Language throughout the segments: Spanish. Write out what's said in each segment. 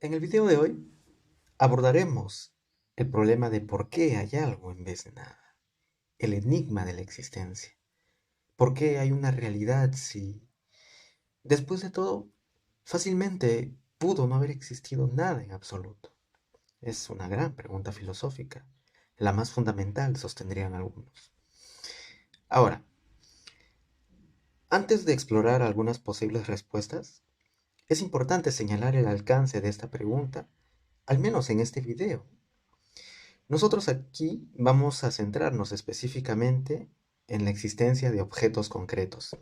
En el video de hoy abordaremos el problema de por qué hay algo en vez de nada, el enigma de la existencia. ¿Por qué hay una realidad si, después de todo, fácilmente pudo no haber existido nada en absoluto? Es una gran pregunta filosófica, la más fundamental, sostendrían algunos. Ahora, antes de explorar algunas posibles respuestas, es importante señalar el alcance de esta pregunta, al menos en este video. Nosotros aquí vamos a centrarnos específicamente en la existencia de objetos concretos,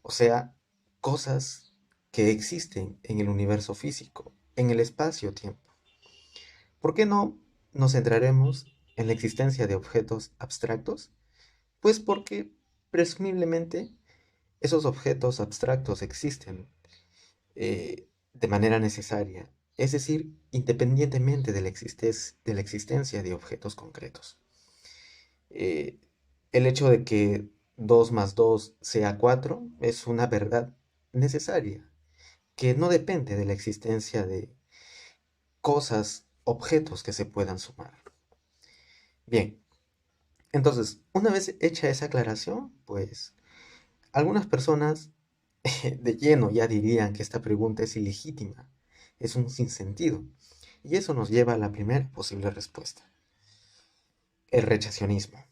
o sea, cosas que existen en el universo físico, en el espacio-tiempo. ¿Por qué no nos centraremos en la existencia de objetos abstractos? Pues porque presumiblemente esos objetos abstractos existen de manera necesaria, es decir, independientemente de de la existencia de objetos concretos. eh, el hecho de que 2 más 2 sea 4 es una verdad necesaria, que no depende de la existencia de cosas, objetos que se puedan sumar. Bien, entonces, una vez hecha esa aclaración, pues algunas personas de lleno ya dirían que esta pregunta es ilegítima, es un sinsentido, y eso nos lleva a la primera posible respuesta, el rechacionismo.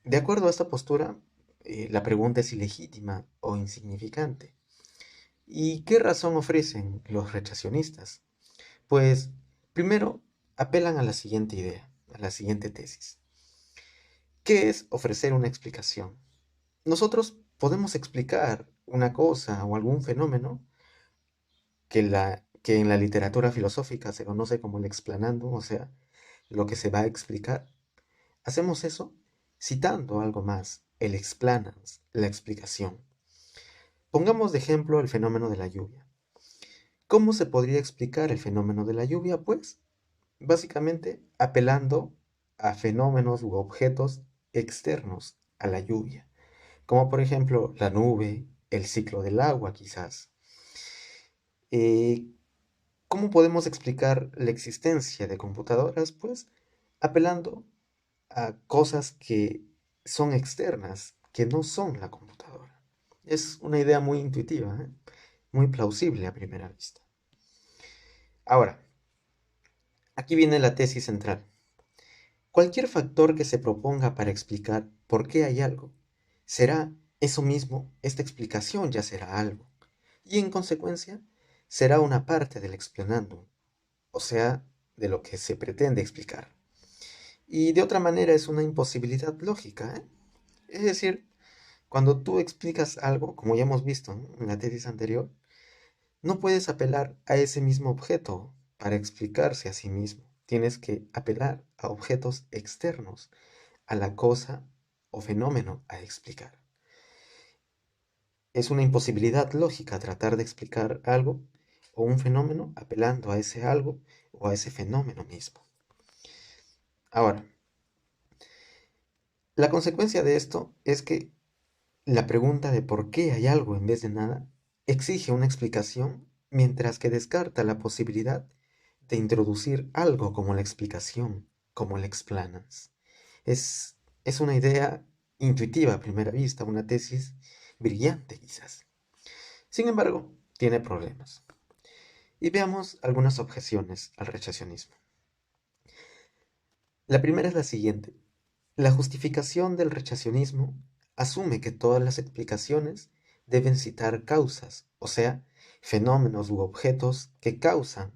De acuerdo a esta postura, la pregunta es ilegítima o insignificante. ¿Y qué razón ofrecen los rechacionistas? Pues, primero, apelan a la siguiente idea, a la siguiente tesis. ¿Qué es ofrecer una explicación? Nosotros podemos explicar una cosa o algún fenómeno que en la literatura filosófica se conoce como el explanandum, o sea, lo que se va a explicar. Hacemos eso citando algo más, el explanans, la explicación. Pongamos de ejemplo el fenómeno de la lluvia. ¿Cómo se podría explicar el fenómeno de la lluvia? Pues básicamente apelando a fenómenos u objetos externos a la lluvia, como por ejemplo la nube, el ciclo del agua quizás. Eh, ¿Cómo podemos explicar la existencia de computadoras? Pues apelando a cosas que son externas, que no son la computadora. Es una idea muy intuitiva, ¿eh? Muy plausible a primera vista. Ahora, aquí viene la tesis central. Cualquier factor que se proponga para explicar por qué hay algo, será eso mismo, esta explicación ya será algo, y en consecuencia será una parte del explanandum, o sea, de lo que se pretende explicar. Y de otra manera es una imposibilidad lógica, ¿eh? Es decir, cuando tú explicas algo, como ya hemos visto, ¿no?, en la tesis anterior, no puedes apelar a ese mismo objeto para explicarse a sí mismo. Tienes que apelar a objetos externos a la cosa o fenómeno a explicar. Es una imposibilidad lógica tratar de explicar algo o un fenómeno apelando a ese algo o a ese fenómeno mismo. Ahora, la consecuencia de esto es que la pregunta de por qué hay algo en vez de nada exige una explicación, mientras que descarta la posibilidad de introducir algo como la explicación, como el explanans. Es una idea intuitiva a primera vista, una tesis brillante quizás. Sin embargo, tiene problemas. Y veamos algunas objeciones al rechacionismo. La primera es la siguiente. La justificación del rechacionismo asume que todas las explicaciones deben citar causas, o sea, fenómenos u objetos que causan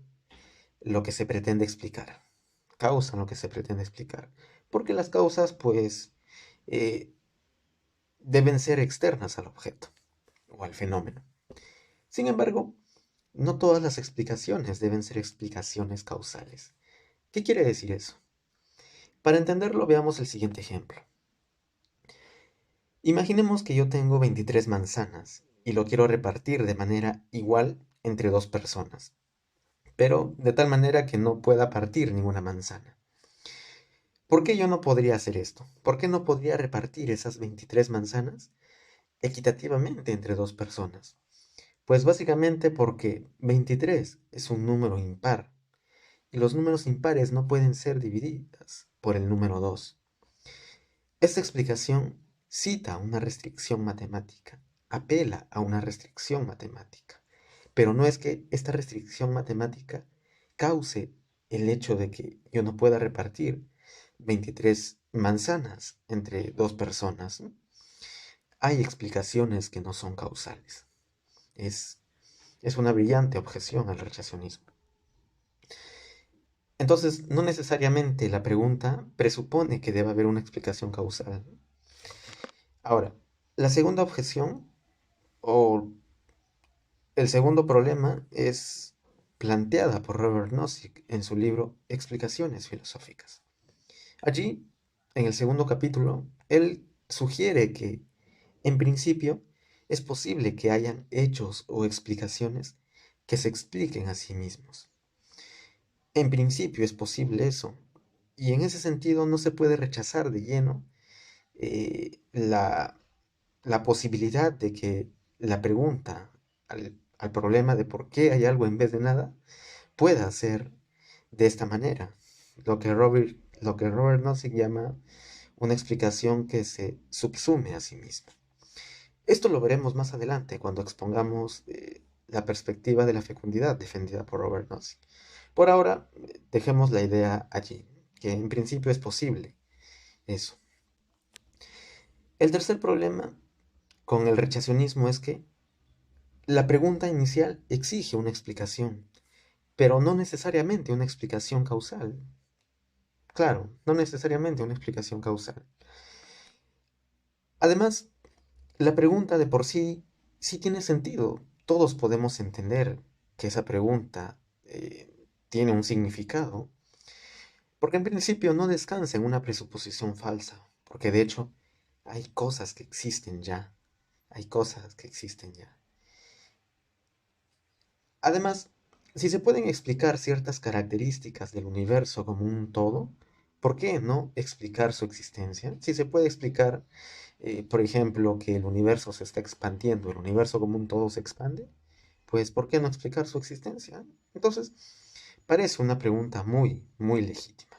lo que se pretende explicar. Causan lo que se pretende explicar. Porque las causas, pues, eh, deben ser externas al objeto o al fenómeno. Sin embargo, no todas las explicaciones deben ser explicaciones causales. ¿Qué quiere decir eso? Para entenderlo, veamos el siguiente ejemplo. Imaginemos que yo tengo 23 manzanas y lo quiero repartir de manera igual entre dos personas, pero de tal manera que no pueda partir ninguna manzana. ¿Por qué yo no podría hacer esto? ¿Por qué no podría repartir esas 23 manzanas equitativamente entre dos personas? Pues básicamente porque 23 es un número impar, y los números impares no pueden ser divididas por el número 2. Esta explicación cita una restricción matemática, apela a una restricción matemática, pero no es que esta restricción matemática cause el hecho de que yo no pueda repartir 23 manzanas entre dos personas, ¿no? Hay explicaciones que no son causales. Es, es una brillante objeción al rechacionismo. Entonces, no necesariamente la pregunta presupone que deba haber una explicación causal. Ahora, la segunda objeción o el segundo problema es planteada por Robert Nozick en su libro Explicaciones filosóficas. Allí, en el segundo capítulo, él sugiere que, en principio, es posible que hayan hechos o explicaciones que se expliquen a sí mismos. En principio es posible eso, y en ese sentido no se puede rechazar de lleno la posibilidad de que la pregunta al problema de por qué hay algo en vez de nada pueda ser de esta manera, lo que Robert Nozick llama una explicación que se subsume a sí misma. Esto lo veremos más adelante cuando expongamos la perspectiva de la fecundidad defendida por Robert Nozick. Por ahora, dejemos la idea allí, que en principio es posible eso. El tercer problema con el rechacionismo es que la pregunta inicial exige una explicación, pero no necesariamente una explicación causal. Claro, no necesariamente una explicación causal. Además, la pregunta de por sí tiene sentido. Todos podemos entender que esa pregunta tiene un significado, porque en principio no descansa en una presuposición falsa, porque de hecho hay cosas que existen ya. Hay cosas que existen ya. Además, si se pueden explicar ciertas características del universo como un todo, ¿por qué no explicar su existencia? Si se puede explicar, por ejemplo, que el universo se está expandiendo, el universo como un todo se expande, pues ¿por qué no explicar su existencia? Entonces, parece una pregunta muy, muy legítima.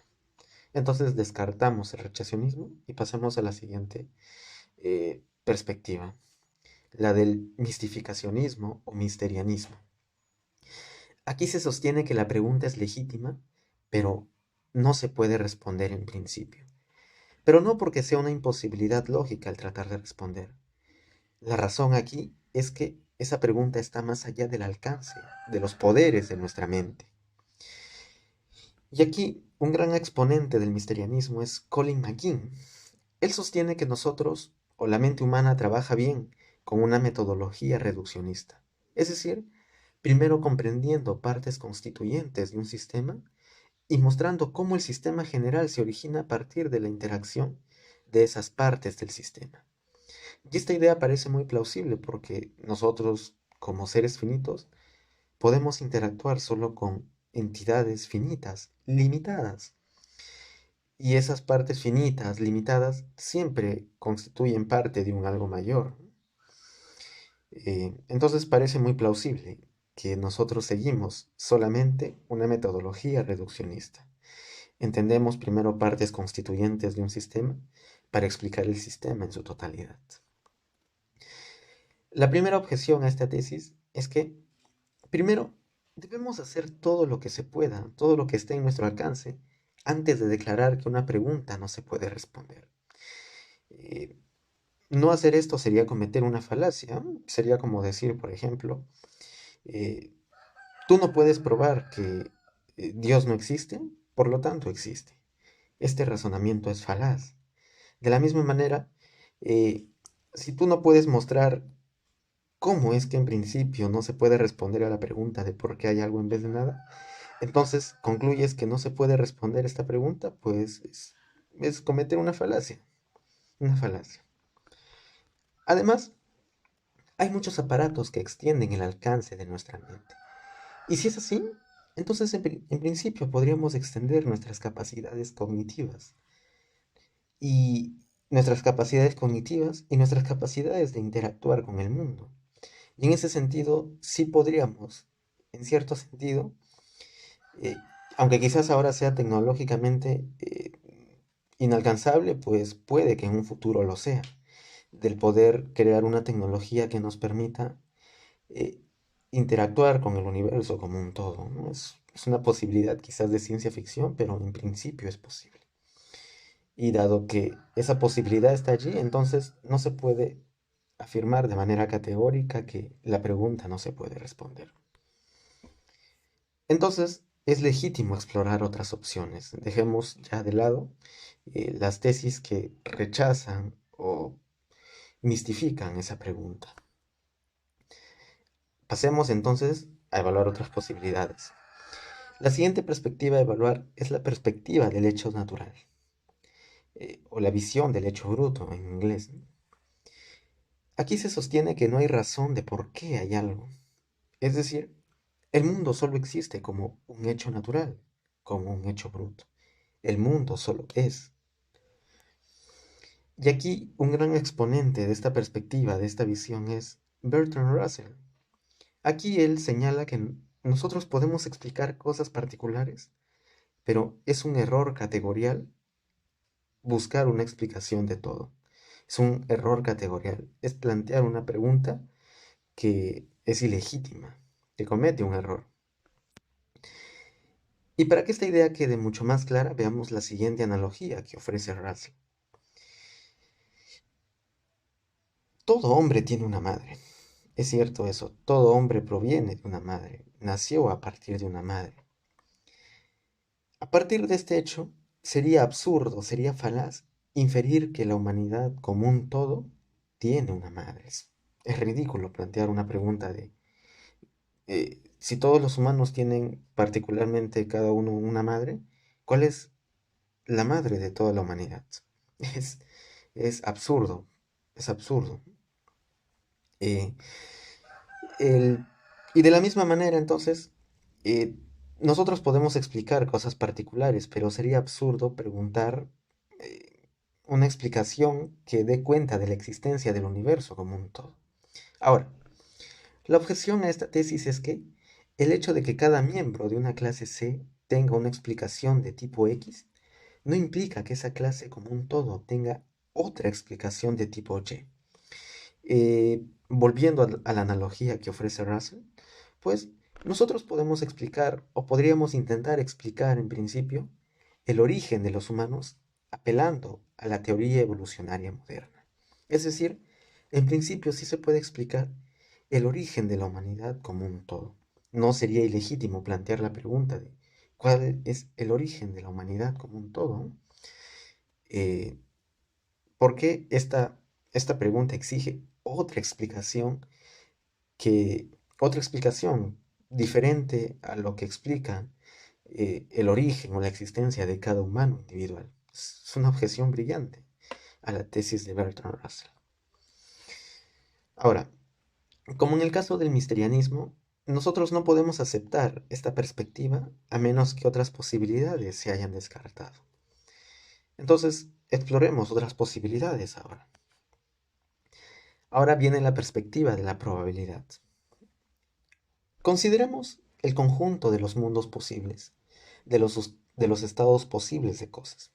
Entonces descartamos el rechacionismo y pasamos a la siguiente perspectiva, la del mistificacionismo o misterianismo. Aquí se sostiene que la pregunta es legítima, pero no se puede responder en principio. Pero no porque sea una imposibilidad lógica el tratar de responder. La razón aquí es que esa pregunta está más allá del alcance, de los poderes de nuestra mente. Y aquí un gran exponente del misterianismo es Colin McKean. Él sostiene que nosotros, o la mente humana, trabaja bien con una metodología reduccionista. Es decir, primero comprendiendo partes constituyentes de un sistema y mostrando cómo el sistema general se origina a partir de la interacción de esas partes del sistema. Y esta idea parece muy plausible porque nosotros, como seres finitos, podemos interactuar solo con entidades finitas, limitadas. Y esas partes finitas, limitadas, siempre constituyen parte de un algo mayor. Entonces parece muy plausible que nosotros seguimos solamente una metodología reduccionista. Entendemos primero partes constituyentes de un sistema para explicar el sistema en su totalidad. La primera objeción a esta tesis es que, primero, debemos hacer todo lo que se pueda, todo lo que esté en nuestro alcance, antes de declarar que una pregunta no se puede responder. Eh, no hacer esto sería cometer una falacia. Sería como decir, por ejemplo, eh, tú no puedes probar que Dios no existe, por lo tanto existe. Este razonamiento es falaz. De la misma manera, eh, si tú no puedes mostrar cómo es que en principio no se puede responder a la pregunta de por qué hay algo en vez de nada, entonces concluyes que no se puede responder esta pregunta, pues es cometer una falacia. Una falacia. Además, hay muchos aparatos que extienden el alcance de nuestra mente. Y si es así, entonces en principio podríamos extender nuestras capacidades cognitivas. Y nuestras capacidades cognitivas y nuestras capacidades de interactuar con el mundo. Y en ese sentido, sí podríamos, en cierto sentido, eh, Aunque quizás ahora sea tecnológicamente inalcanzable, pues puede que en un futuro lo sea, del poder crear una tecnología que nos permita eh, interactuar con el universo como un todo, ¿no? Es una posibilidad quizás de ciencia ficción, pero en principio es posible. Y dado que esa posibilidad está allí, entonces no se puede afirmar de manera categórica que la pregunta no se puede responder. Entonces, es legítimo explorar otras opciones. Dejemos ya de lado las tesis que rechazan o mistifican esa pregunta. Pasemos entonces a evaluar otras posibilidades. La siguiente perspectiva a evaluar es la perspectiva del hecho natural, o la visión del hecho bruto en inglés. Aquí se sostiene que no hay razón de por qué hay algo. Es decir, el mundo solo existe como un hecho natural, como un hecho bruto. El mundo solo es. Y aquí un gran exponente de esta perspectiva, de esta visión, es Bertrand Russell. Aquí él señala que nosotros podemos explicar cosas particulares, pero es un error categorial buscar una explicación de todo. Es un error categorial. Es plantear una pregunta que es ilegítima, que comete un error. Y para que esta idea quede mucho más clara, veamos la siguiente analogía que ofrece Russell. Todo hombre tiene una madre. Es cierto eso, todo hombre proviene de una madre, nació a partir de una madre. A partir de este hecho, sería absurdo, sería falaz inferir que la humanidad como un todo tiene una madre. Es ridículo plantear una pregunta de si todos los humanos tienen particularmente cada uno una madre, ¿cuál es la madre de toda la humanidad? Es, es absurdo, es absurdo. Eh, el- y de la misma manera, entonces, eh, nosotros podemos explicar cosas particulares, pero sería absurdo preguntar una explicación que dé cuenta de la existencia del universo como un todo. Ahora, la objeción a esta tesis es que el hecho de que cada miembro de una clase C tenga una explicación de tipo X no implica que esa clase como un todo tenga otra explicación de tipo Y. Volviendo a la analogía que ofrece Russell, pues nosotros podemos explicar o podríamos intentar explicar en principio el origen de los humanos apelando a la teoría evolucionaria moderna. Es decir, en principio sí se puede explicar el origen de la humanidad como un todo. No sería ilegítimo plantear la pregunta de cuál es el origen de la humanidad como un todo. Eh, ¿Por qué esta pregunta exige que, otra explicación diferente a lo que explica el origen o la existencia de cada humano individual? Es una objeción brillante a la tesis de Bertrand Russell. Ahora, como en el caso del misterianismo, nosotros no podemos aceptar esta perspectiva a menos que otras posibilidades se hayan descartado. Entonces, exploremos otras posibilidades ahora. Ahora viene la perspectiva de la probabilidad. Consideremos el conjunto de los mundos posibles, de los estados posibles de cosas.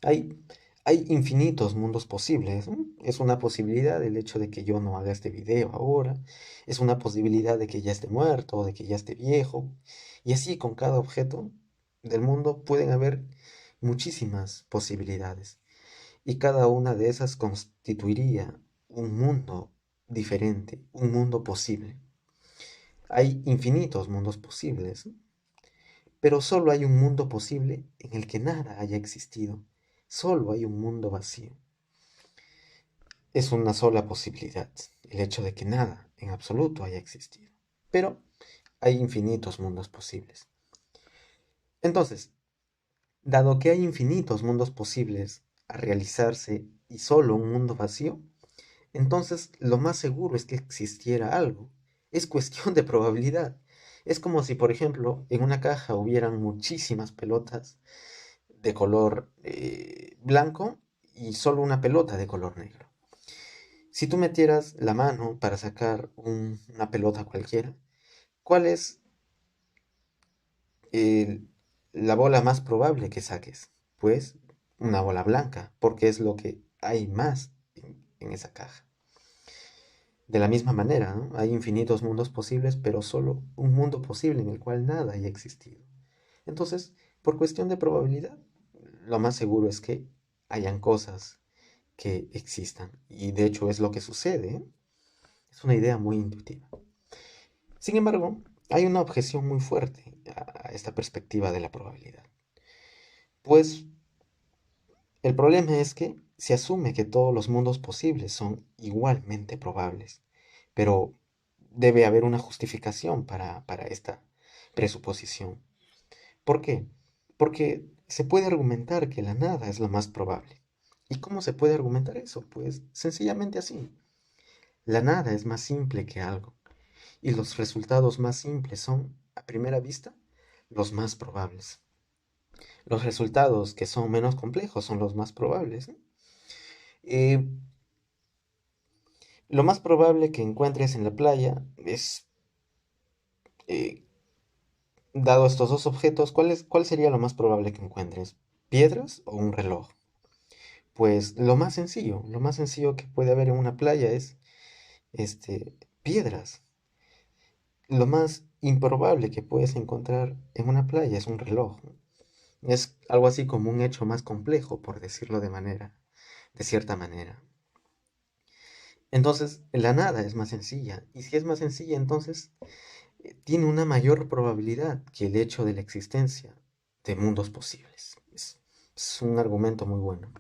Hay, hay infinitos mundos posibles, ¿no? Es una posibilidad el hecho de que yo no haga este video ahora, es una posibilidad de que ya esté muerto, de que ya esté viejo, y así con cada objeto del mundo pueden haber muchísimas posibilidades, y cada una de esas constituiría un mundo diferente, un mundo posible. Hay infinitos mundos posibles, ¿no? Pero solo hay un mundo posible en el que nada haya existido. Solo hay un mundo vacío. Es una sola posibilidad, el hecho de que nada en absoluto haya existido. Pero hay infinitos mundos posibles. Entonces, dado que hay infinitos mundos posibles a realizarse y solo un mundo vacío, entonces lo más seguro es que existiera algo. Es cuestión de probabilidad. Es como si, por ejemplo, en una caja hubieran muchísimas pelotas de color blanco y solo una pelota de color negro. Si tú metieras la mano para sacar una pelota cualquiera, ¿cuál es el- la bola más probable que saques? Pues una bola blanca, porque es lo que hay más en esa caja. De la misma manera, ¿no? Hay infinitos mundos posibles, pero solo un mundo posible en el cual nada haya existido. Entonces, por cuestión de probabilidad, lo más seguro es que hayan cosas que existan. Y de hecho es lo que sucede, ¿eh? Es una idea muy intuitiva. Sin embargo, hay una objeción muy fuerte a esta perspectiva de la probabilidad. Pues el problema es que se asume que todos los mundos posibles son igualmente probables, pero debe haber una justificación para esta presuposición. ¿Por qué? Porque se puede argumentar que la nada es lo más probable. ¿Y cómo se puede argumentar eso? Pues sencillamente así. La nada es más simple que algo, y los resultados más simples son, a primera vista, los más probables. Los resultados que son menos complejos son los más probables, ¿no? Eh, lo más probable que encuentres en la playa es, eh, dado estos dos objetos, ¿cuál sería lo más probable que encuentres? ¿Piedras o un reloj? Pues lo más sencillo que puede haber en una playa es piedras. Lo más improbable que puedes encontrar en una playa es un reloj. Es algo así como un hecho más complejo, por decirlo de cierta manera. Entonces, la nada es más sencilla. Y si es más sencilla, entonces tiene una mayor probabilidad que el hecho de la existencia de mundos posibles. Es un argumento muy bueno.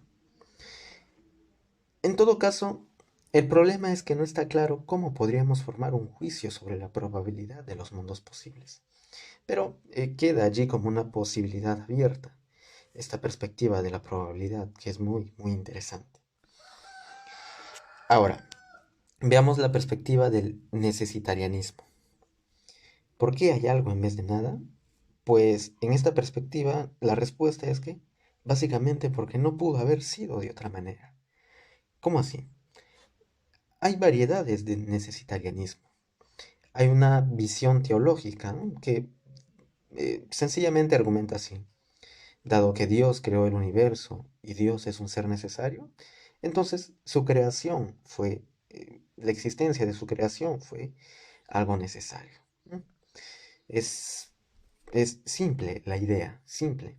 En todo caso, el problema es que no está claro cómo podríamos formar un juicio sobre la probabilidad de los mundos posibles. Pero queda allí como una posibilidad abierta, esta perspectiva de la probabilidad, que es muy, muy interesante. Ahora, veamos la perspectiva del necesitarianismo. ¿Por qué hay algo en vez de nada? Pues en esta perspectiva la respuesta es que básicamente porque no pudo haber sido de otra manera. ¿Cómo así? Hay variedades de necesitarianismo. Hay una visión teológica, ¿no? Que sencillamente argumenta así. Dado que Dios creó el universo y Dios es un ser necesario, entonces su creación fue, la existencia de su creación fue algo necesario. ¿No? Es, es simple la idea, simple.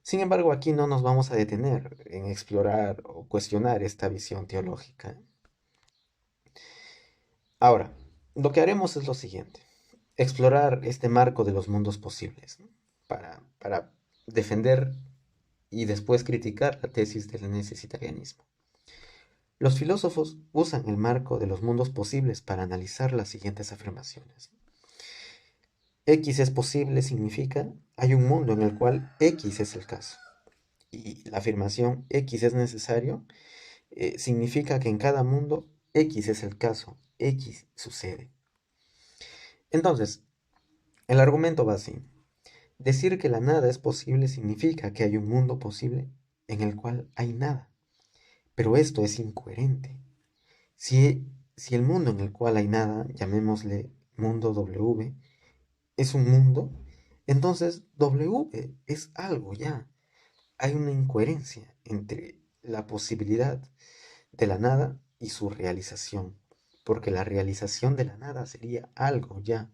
Sin embargo, aquí no nos vamos a detener en explorar o cuestionar esta visión teológica. Ahora, lo que haremos es lo siguiente, explorar este marco de los mundos posibles, ¿no? Para defender y después criticar la tesis del necesitarianismo. Los filósofos usan el marco de los mundos posibles para analizar las siguientes afirmaciones. X es posible significa hay un mundo en el cual X es el caso. Y la afirmación X es necesario significa que en cada mundo X es el caso, X sucede. Entonces, el argumento va así. Decir que la nada es posible significa que hay un mundo posible en el cual hay nada. Pero esto es incoherente. Si el mundo en el cual hay nada, llamémosle mundo W, es un mundo, entonces W es algo ya. Hay una incoherencia entre la posibilidad de la nada y su realización, porque la realización de la nada sería algo ya,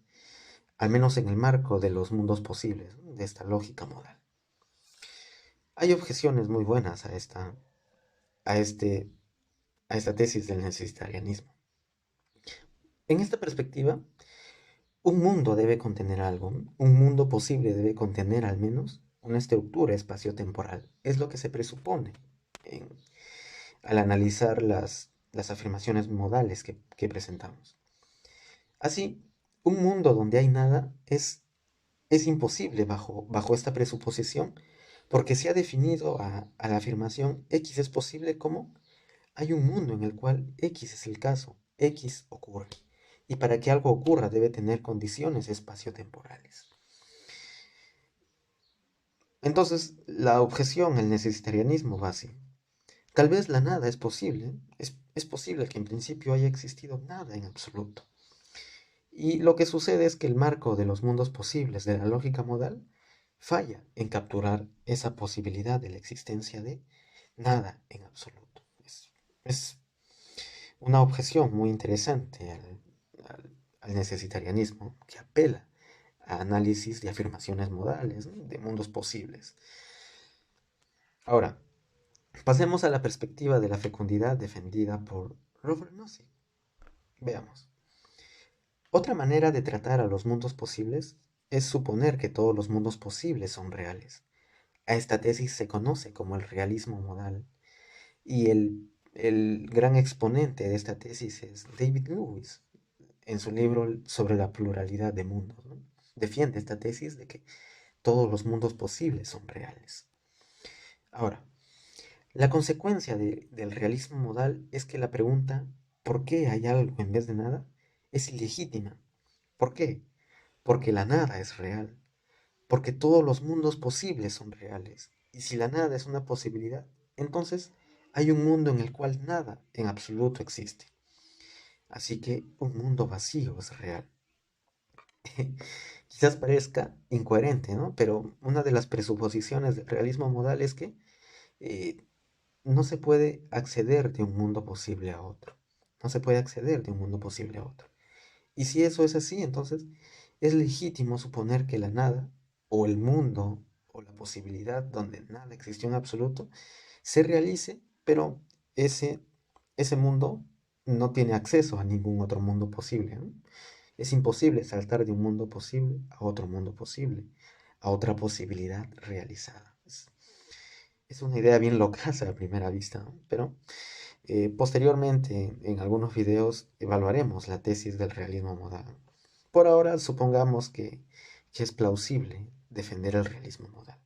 al menos en el marco de los mundos posibles, ¿no? De esta lógica modal. Hay objeciones muy buenas a, este, a esta tesis del necesitarianismo. En esta perspectiva, un mundo debe contener algo, ¿no? Un mundo posible debe contener al menos una estructura espaciotemporal. Es lo que se presupone en, al analizar las afirmaciones modales que presentamos. Así, un mundo donde hay nada es imposible bajo esta presuposición, porque se ha definido a la afirmación X es posible como hay un mundo en el cual X es el caso, X ocurre. Y para que algo ocurra debe tener condiciones espaciotemporales. Entonces, la objeción al necesitarianismo va así. Tal vez la nada es posible, es posible que en principio haya existido nada en absoluto. Y lo que sucede es que el marco de los mundos posibles de la lógica modal falla en capturar esa posibilidad de la existencia de nada en absoluto. Es una objeción muy interesante al necesitarianismo que apela a análisis de afirmaciones modales, ¿no? De mundos posibles. Ahora, pasemos a la perspectiva de la fecundidad defendida por Robert Nozick. Veamos. Otra manera de tratar a los mundos posibles es suponer que todos los mundos posibles son reales. A esta tesis se conoce como el realismo modal, y el gran exponente de esta tesis es David Lewis, en su libro sobre la pluralidad de mundos, ¿no? Defiende esta tesis de que todos los mundos posibles son reales. Ahora, la consecuencia del realismo modal es que la pregunta ¿por qué hay algo en vez de nada? Es ilegítima. ¿Por qué? Porque la nada es real, porque todos los mundos posibles son reales, y si la nada es una posibilidad, entonces hay un mundo en el cual nada en absoluto existe. Así que un mundo vacío es real. Quizás parezca incoherente, ¿no? Pero una de las presuposiciones del realismo modal es que eh, no se puede acceder de un mundo posible a otro. No se puede acceder de un mundo posible a otro. Y si eso es así, entonces es legítimo suponer que la nada, o el mundo, o la posibilidad donde nada existió en absoluto, se realice, pero ese, ese mundo no tiene acceso a ningún otro mundo posible, ¿no? Es imposible saltar de un mundo posible a otro mundo posible, a otra posibilidad realizada. Es una idea bien loca a primera vista, ¿no? Pero posteriormente, en algunos videos, evaluaremos la tesis del realismo modal. Por ahora, supongamos que es plausible defender el realismo modal.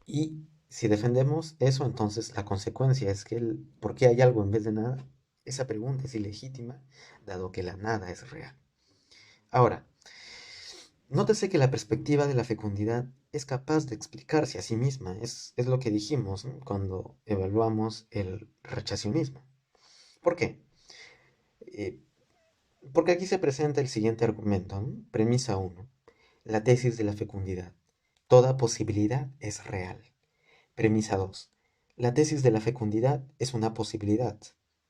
Y si defendemos eso, entonces la consecuencia es que ¿por qué hay algo en vez de nada? Esa pregunta es ilegítima, dado que la nada es real. Ahora, nótese que la perspectiva de la fecundidad es capaz de explicarse a sí misma. Es lo que dijimos, ¿no? Cuando evaluamos el rechacionismo. ¿Por qué? Eh, Porque aquí se presenta el siguiente argumento, ¿no? Premisa 1. La tesis de la fecundidad. Toda posibilidad es real. Premisa 2. La tesis de la fecundidad es una posibilidad.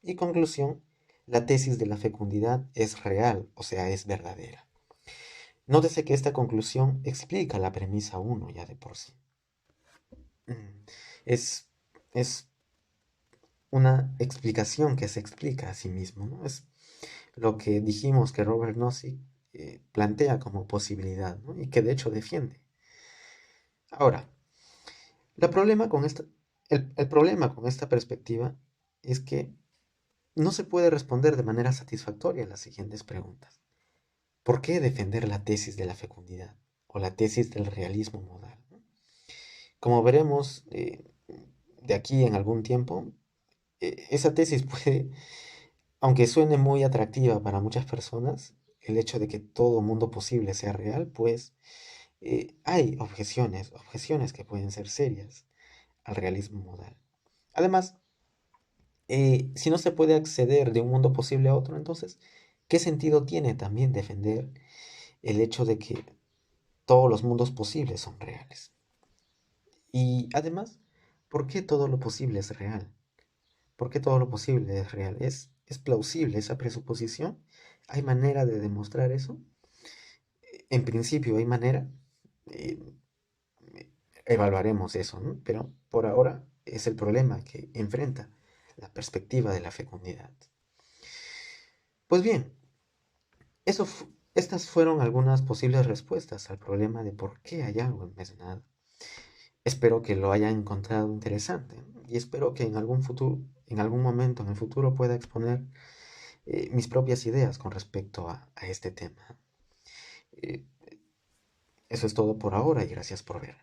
Y conclusión, la tesis de la fecundidad es real, o sea, es verdadera. Nótese que esta conclusión explica la premisa 1 ya de por sí. Es, es una explicación que se explica a sí mismo, ¿no? Es lo que dijimos que Robert Nozick plantea como posibilidad, ¿no? Y que de hecho defiende. Ahora, el problema con el problema con esta perspectiva es que no se puede responder de manera satisfactoria a las siguientes preguntas. ¿Por qué defender la tesis de la fecundidad o la tesis del realismo modal? Como veremos de aquí en algún tiempo, esa tesis puede, aunque suene muy atractiva para muchas personas, el hecho de que todo mundo posible sea real, pues hay objeciones que pueden ser serias al realismo modal. Además, si no se puede acceder de un mundo posible a otro, entonces, ¿qué sentido tiene también defender el hecho de que todos los mundos posibles son reales? Y además, ¿por qué todo lo posible es real? ¿Por qué todo lo posible es real? ¿Es plausible esa presuposición? ¿Hay manera de demostrar eso? En principio hay manera. eh, Evaluaremos eso, ¿no? Pero por ahora es el problema que enfrenta la perspectiva de la fecundidad. Pues bien, estas fueron algunas posibles respuestas al problema de por qué hay algo en vez de nada. Espero que lo hayan encontrado interesante, ¿no? Y espero que en algún futuro, en algún momento en el futuro pueda exponer mis propias ideas con respecto a este tema. Eh, Eso es todo por ahora y gracias por ver.